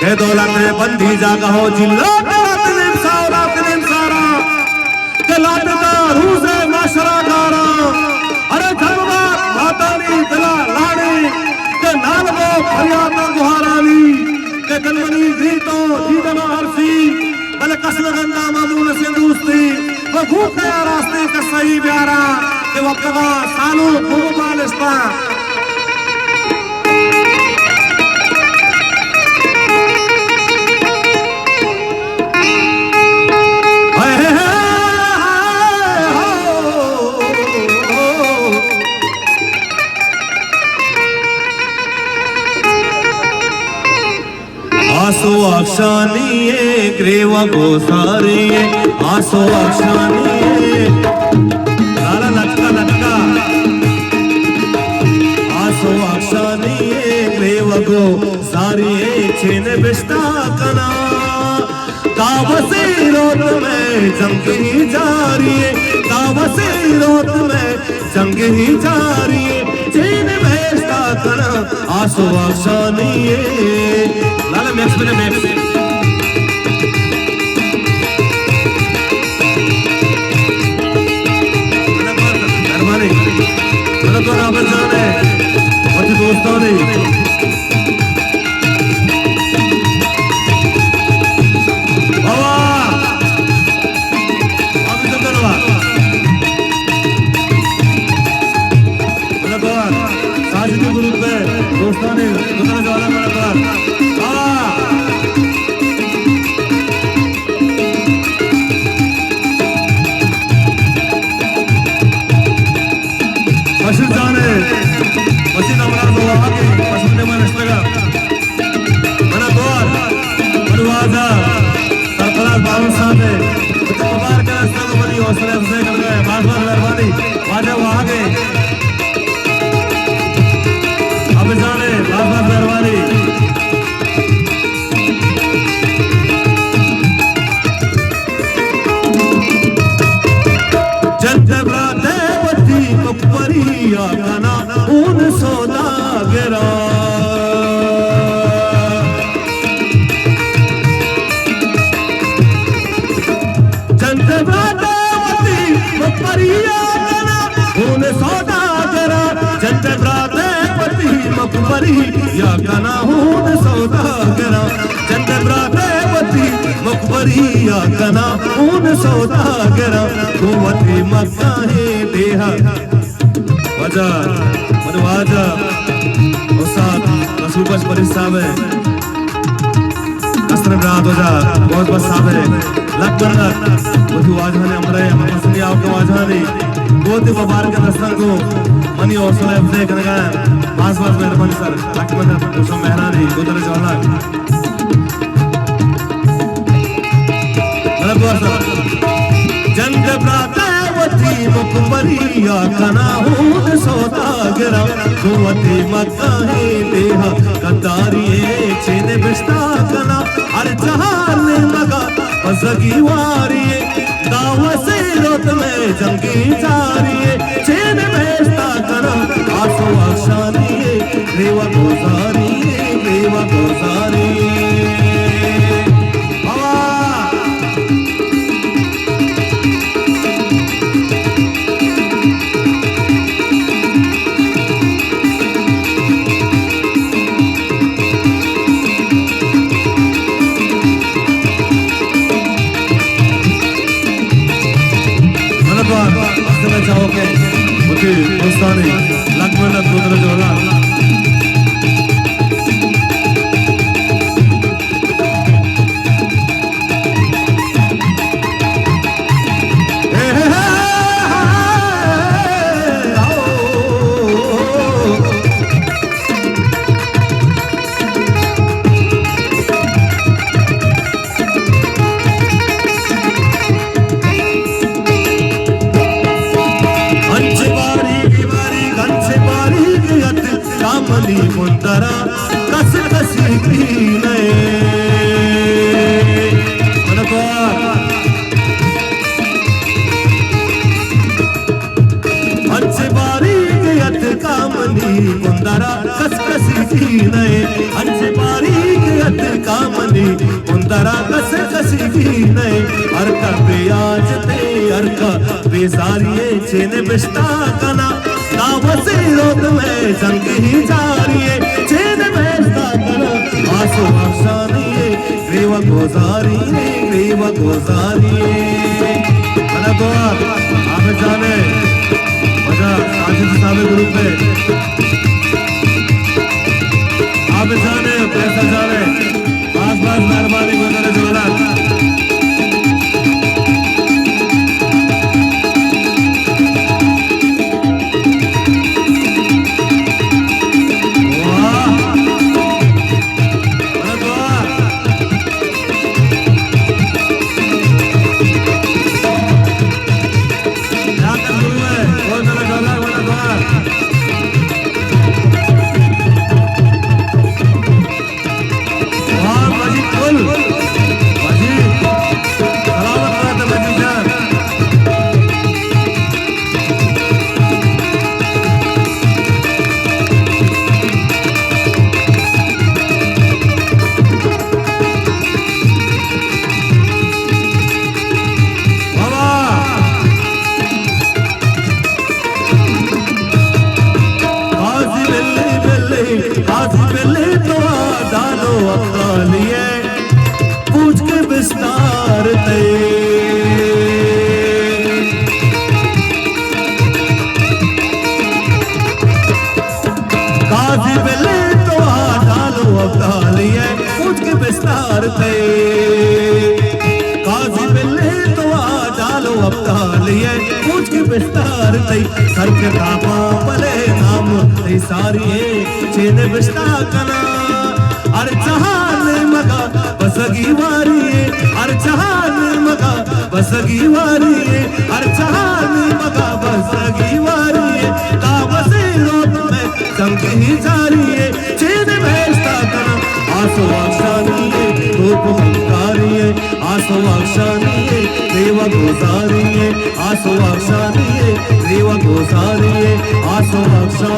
के दौलत में बंदी जागा हो जिल्ला सारा के लातेदार रूसे माशरा गारा अरे धर्मदार मातानी दिला लाड़ी के नालगो फरियाद गुहारानी के कलमनी जीतो जीतना हरसी भले कसम गंदा मामूल से दोस्ती वो भूख गया रास्ते का सही प्यारा के वक्त का सालों खूबालिस्ता आसो अक्षानिये ग्रेवा गोसारिये आसो अक्षानिये लाला लटका आसो अक्षानिये ग्रेवा गोसारिये छेने बिस्ता कना तावसे रोत में जंग ही जारी है तावसे रोत में जंग ही जारी है छेने बिस्ता कना आसो अक्षानिये लाला मैक्स में मैक्स नरमानी मतलब तो रावत जाने और जो दोस्तों ने बाबा अभी तो करवा मतलब साजिद ग्रुप में दोस्तों ने दूसरा जवाब मतलब या कना हून सौदागरा चंद्रब्राते वती मकबरी या कना हून सौदागरा कुवती मक्का है देहा वजा मनवाजा उस्ताद रसूबस परिसाब है कसर रात वजा बहुत बस साहब है लग बरगत वही वाजहाने हमरे मसली आपके वाजहाने बहुत मुबारक दस्तन को मनी और सुलेब से करेगा पास मेहरबानी सर लक्ष्मण दोस्तों मेहरानी गुदर जवाला जंग प्रातवती मुकबरिया कना हून सौदागरा कुवती मक्का है देहा कतारिये छेने बिस्ता कना हर जहान मगा फसगी वारिये दावा से रोत में जंगी जारिये छेने बिस्ता कना आसो अक्षानिये रेवा गोसारी अर्का बेयाज ते अर्का बेजारिये चेने बिस्ता कना दावसे रोद में जंग ही जारिये चेने बिस्ता कना आसो आशानिये ग्रीवा गोजारिये mana doa आप जाने मजा साजिद साहब ग्रुप में आप जाने पैसा जाने पास मेहरबानी गुजरे जोड़ा पूछ के विस्तार ते काजी बेले तो डालो अब्दालिए पूछ के विस्तार ते काजी बेले तो डालो अब्दालिए पूछ के विस्तार ते सर के कापा बले नाम ते सारी चेने विस्ता कना अर जहान मगा बसगी वारी अर जहान मगा बसगी वारी अर जहान मगा बसगी वारी कावसे रोड में जंग ही जारी है चेन भेजता कना आसो आशानी रूप हंकारी आसो आशानी देवा गोजारी आसो आशानी देवा गोजारी आसो आशा